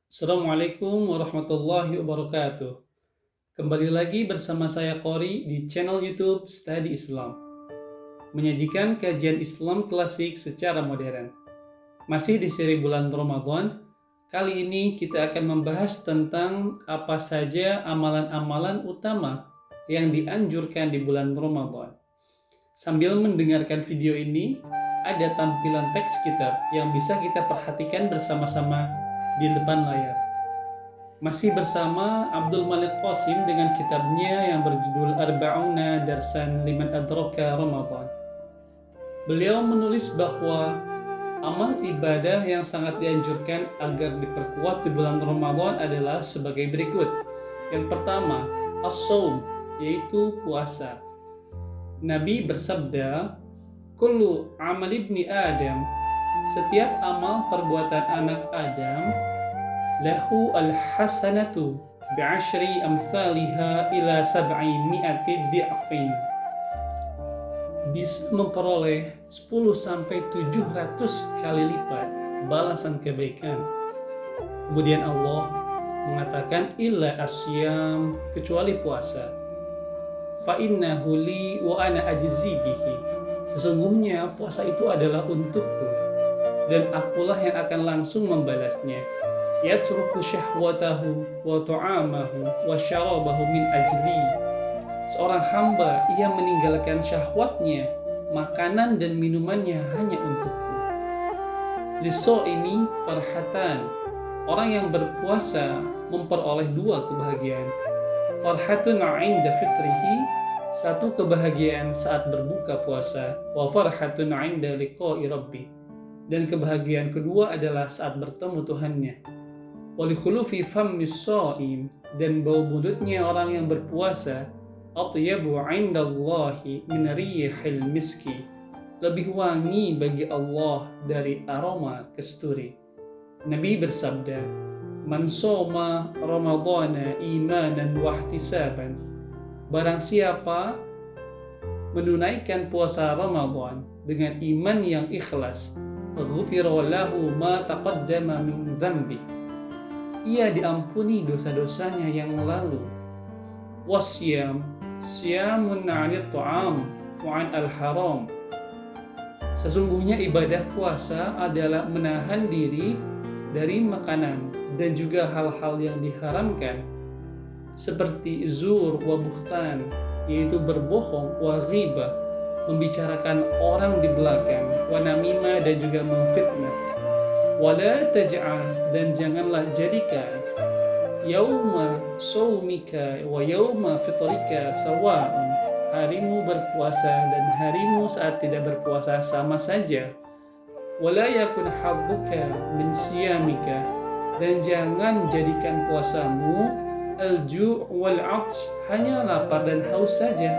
Assalamualaikum warahmatullahi wabarakatuh. Kembali lagi bersama saya Qori di channel YouTube Study Islam, menyajikan kajian Islam klasik secara modern. Masih di seri bulan Ramadan, kali ini kita akan membahas tentang apa saja amalan-amalan utama yang dianjurkan di bulan Ramadan. Sambil mendengarkan video ini, ada tampilan teks kitab yang bisa kita perhatikan bersama-sama di depan layar. Masih bersama Abdul Malik Qasim dengan kitabnya yang berjudul Arba'una Darsan Liman Adraka Ramadan. Beliau menulis bahwa amal ibadah yang sangat dianjurkan agar diperkuat di bulan Ramadan adalah sebagai berikut. Yang pertama, as-saum, yaitu puasa. Nabi bersabda, "Kullu amal ibni Adam," setiap amal perbuatan anak Adam, lahu al-hasanatu bi'ashri amthaliha ila sab'i mi'ati di'afin, bisa memperoleh 10-700 kali lipat balasan kebaikan. Kemudian Allah mengatakan illa asyam, kecuali puasa. Fa innahu li wa ana ajzi bihi, sesungguhnya puasa itu adalah untukku dan akulah yang akan langsung membalasnya. Yatruku syahwatahu wa ta'amahu wa syarabahu min ajli, seorang hamba ia meninggalkan syahwatnya, makanan dan minumannya hanya untukku. Liso'imi farhatan, orang yang berpuasa memperoleh dua kebahagiaan. Farhatun 'inda fitrihi, satu kebahagiaan saat berbuka puasa, wa farhatun 'inda liqa'i rabbih, dan kebahagiaan kedua adalah saat bertemu Tuhannya. Walikhulufi fammis shaim, dan bau mulutnya orang yang berpuasa, atyabu 'indallahi min rihil miski, lebih wangi bagi Allah dari aroma kasturi. Nabi bersabda, "Man shoma ramadhana imanan wa ihtisaban," barang siapa menunaikan puasa Ramadan dengan iman yang ikhlas, ghufira lahu ma taqaddama min dzambi, ia diampuni dosa-dosanya yang lalu. Wasyam, syamun 'anil ta'am wa 'an al-haram, sesungguhnya ibadah puasa adalah menahan diri dari makanan dan juga hal-hal yang diharamkan, seperti zur wa buhtan, yaitu berbohong, wa ghibah, membicarakan orang di belakang, wa namimah, dan juga memfitnah. Wala taj'al, dan janganlah jadikan, yauma saumika wa yauma fitrika sawa'un, harimu berpuasa dan harimu saat tidak berpuasa sama saja. Wala yakun hadduka min siyamika, dan jangan jadikan puasamu al-ju' wal 'atsh, hanya lapar dan haus saja.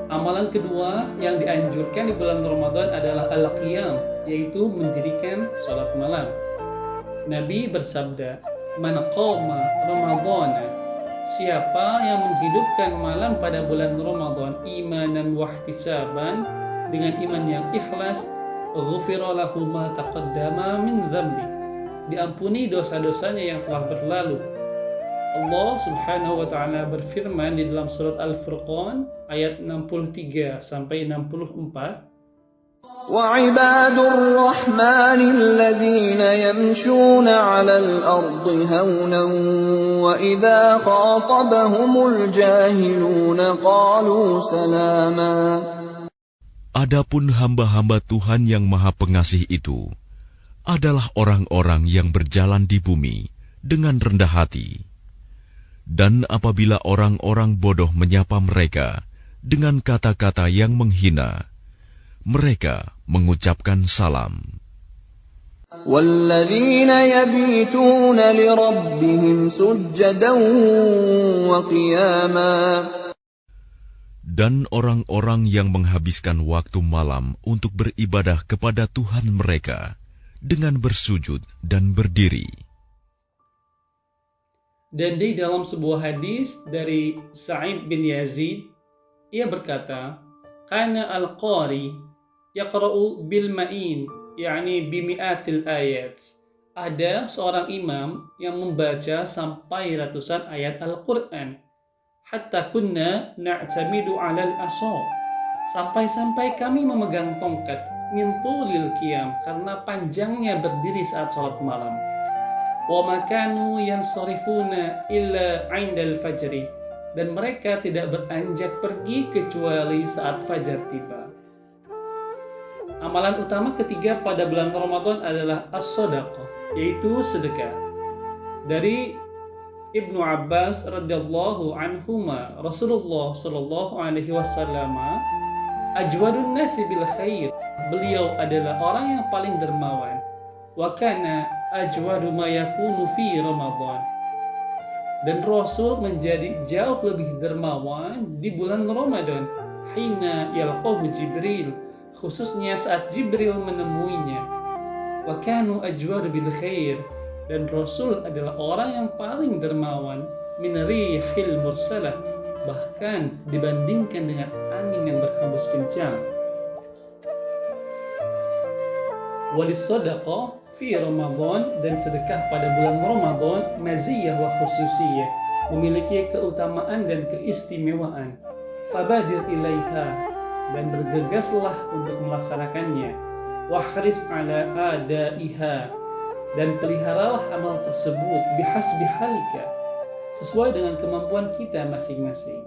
Amalan kedua yang dianjurkan di bulan Ramadan adalah al-qiyam, yaitu mendirikan sholat malam. Nabi bersabda, "Man qama ramadhana," siapa yang menghidupkan malam pada bulan Ramadan imanan wa ihtisaban, dengan iman yang ikhlas, ghufira lahu ma taqaddama min dzambi, diampuni dosa-dosanya yang telah berlalu. Allah Subhanahu wa taala berfirman di dalam surat Al-Furqan ayat 63 sampai 64, وَعِبَادُ الرَّحْمَنِ الَّذِينَ يَمْشُونَ عَلَى الْأَرْضِ هَوْنًا وَإِذَا خَاطَبَهُمُ الْجَاهِلُونَ قَالُوا سَلَامًا. Adapun hamba-hamba Tuhan yang Maha Pengasih itu adalah orang-orang yang berjalan di bumi dengan rendah hati. Dan apabila orang-orang bodoh menyapa mereka dengan kata-kata yang menghina, mereka mengucapkan salam. وَالَّذِينَ يَبِيتُونَ لِرَبِّهِمْ سُجَّدًا وَقِيَامًا. Dan orang-orang yang menghabiskan waktu malam untuk beribadah kepada Tuhan mereka dengan bersujud dan berdiri. Dan di dalam sebuah hadis dari Sa'id bin Yazid, ia berkata, "Kana al-qari yaqra'u bil ma'in yakni bimi'atil ayat. Ada seorang imam yang membaca sampai ratusan ayat Al-Quran. Hatta kunna na'tamidu 'alal asa. Sampai-sampai kami memegang tongkat min tulil qiyam karena panjangnya berdiri saat sholat malam. Wa ma kanu yansarifuna illa 'indal fajri. Dan mereka tidak beranjak pergi kecuali saat fajar tiba. Amalan utama ketiga pada bulan Ramadan adalah as-shadaqah, yaitu sedekah. Dari Ibnu Abbas radhiyallahu anhuma, Rasulullah sallallahu alaihi wasallam ajwadun nasi bil khair. Beliau adalah orang yang paling dermawan. Wa kana ajwadu ma yakunu fi Ramadan. Dan Rasul menjadi jauh lebih dermawan di bulan Ramadan. Hina yalqahu Jibril, khususnya saat Jibril menemuinya. Wa kanu ajwadu bil khair. Dan Rasul adalah orang yang paling dermawan min rihil mursalah, bahkan dibandingkan dengan angin yang berhembus kencang. Walis sadaqah fi Ramadan, dan sedekah pada bulan Ramadan maziyah wa khususiyah, memiliki keutamaan dan keistimewaan. Fabadir ilaiha, dan bergegaslah untuk melaksanakannya. Wahris ala adaiha, dan peliharalah amal tersebut bihasbi halika, sesuai dengan kemampuan kita masing-masing.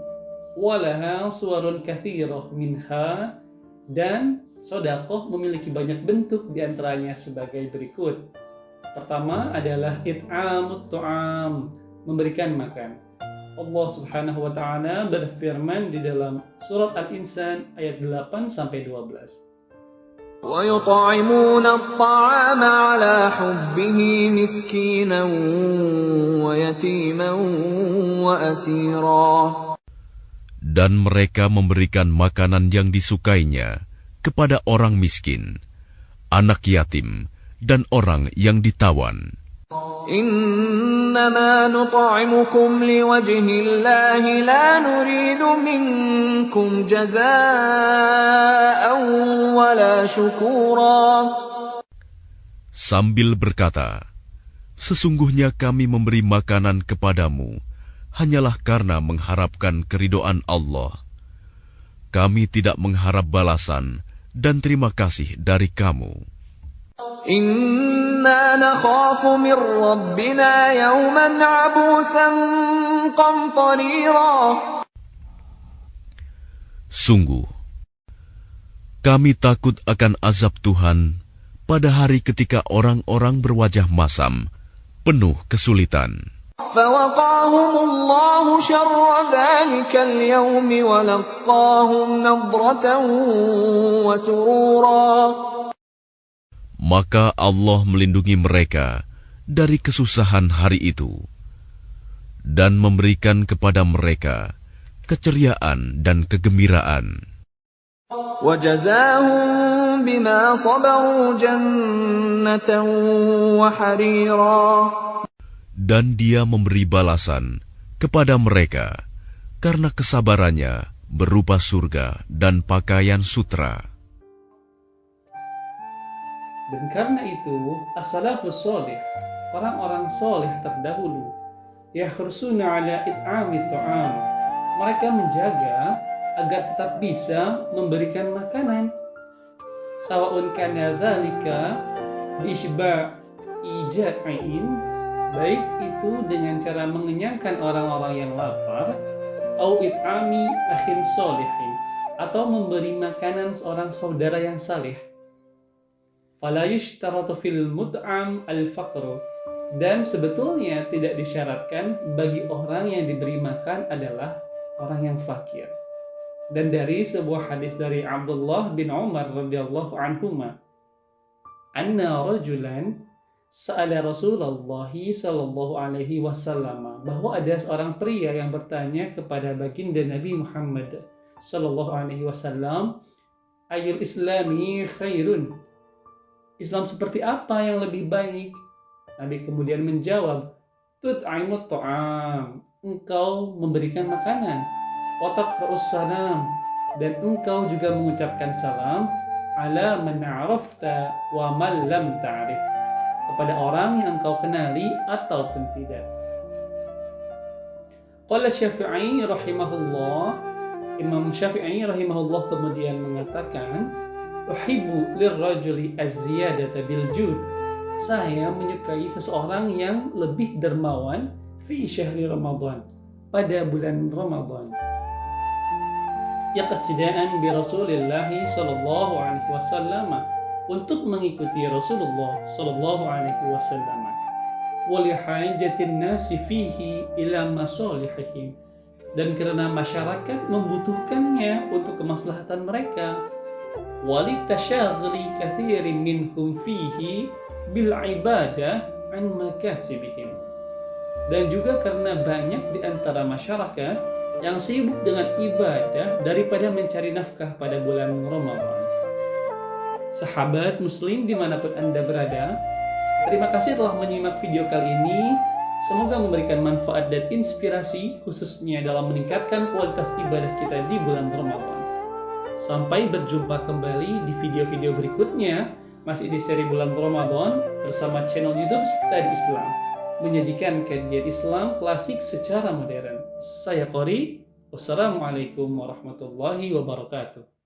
Walaha suwarun kathirah minha, dan sedekah memiliki banyak bentuk, diantaranya sebagai berikut. Pertama adalah it'amut tu'am, memberikan makan. Allah Subhanahu wa taala berfirman di dalam surat Al-Insan ayat 8 sampai 12. وَيُطْعِمُونَ الطَّعَامَ عَلَى حُبِّهِ مِسْكِينًا وَيَتِيمًا وَأَسِيرًا. Dan mereka memberikan makanan yang disukainya kepada orang miskin, anak yatim, dan orang yang ditawan. إِنَّمَا نُطْعِمُكُمْ لِوَجْهِ اللَّهِ لَا نُرِيدُ مِنكُمْ جَزَاءً وَلَا شُكُورًا. Sambil berkata, sesungguhnya kami memberi makanan kepadamu hanyalah karena mengharapkan keridhaan Allah. Kami tidak mengharap balasan dan terima kasih dari kamu. Inna nakhafu min rabbina yawman abusan qamtarira. Sungguh, kami takut akan azab Tuhan pada hari ketika orang-orang berwajah masam, penuh kesulitan. فَوَقَاهُمُ اللَّهُ شَرَّ ذَلِكَ الْيَوْمِ وَلَقَّاهُمْ نَضْرَةً وَسُرُورًا. Maka Allah melindungi mereka dari kesusahan hari itu dan memberikan kepada mereka keceriaan dan kegembiraan. وَجَزَاهُم بِمَا صَبَرُوا جَنَّةً وَحَرِيرًا. Dan Dia memberi balasan kepada mereka karena kesabarannya berupa surga dan pakaian sutra. Dan karena itu, as-salafus soleh, orang-orang soleh terdahulu, yakhrussuna ala it'amit tu'am, mereka menjaga agar tetap bisa memberikan makanan. Sawa'un kana dzalika bi'ishba' ija'in, baik itu dengan cara mengenyangkan orang-orang yang lapar, au it'ami akhin solihin, atau memberi makanan seorang saudara yang saleh. Fala yushtaratu fil mut'am al-faqru, dan sebetulnya tidak disyaratkan bagi orang yang diberi makan adalah orang yang fakir. Dan dari sebuah hadis dari Abdullah bin Umar radhiyallahu anhuma, anna rajulan sa'ala Rasulullah sallallahu alaihi wasallam, bahwa ada seorang pria yang bertanya kepada baginda Nabi Muhammad sallallahu alaihi wasallam, ayyul islami khairun, Islam seperti apa yang lebih baik? Nabi kemudian menjawab, tut'imut ta'am, engkau memberikan makanan, wa taqra'us salam, dan engkau juga mengucapkan salam, ala man 'arafta wa man lam ta'rif, kepada orang yang engkau kenali ataupun tidak. Qala Syafi'i rahimahullah, Imam Syafi'i rahimahullah kemudian mengatakan, uhibbu lirrajuli az-ziyadata bil jud, saya menyukai seseorang yang lebih dermawan fi syahri Ramadan, pada bulan Ramadan. Yaqtidaan bi Rasulillah sallallahu alaihi wasallam, untuk mengikuti Rasulullah sallallahu alaihi wasallam. Wa li hajatin nasi fihi ila masalihihim, dan karena masyarakat membutuhkannya untuk kemaslahatan mereka. Wa li tashaghuli katsirin minhum fihi bil ibadah an makasibihim, dan juga karena banyak di antara masyarakat yang sibuk dengan ibadah daripada mencari nafkah pada bulan Ramadan. Sahabat muslim dimanapun Anda berada, terima kasih telah menyimak video kali ini. Semoga memberikan manfaat dan inspirasi, khususnya dalam meningkatkan kualitas ibadah kita di bulan Ramadan. Sampai berjumpa kembali di video-video berikutnya, masih di seri bulan Ramadan bersama channel YouTube Study Islam, menyajikan kajian Islam klasik secara modern. Saya Qori, wassalamualaikum warahmatullahi wabarakatuh.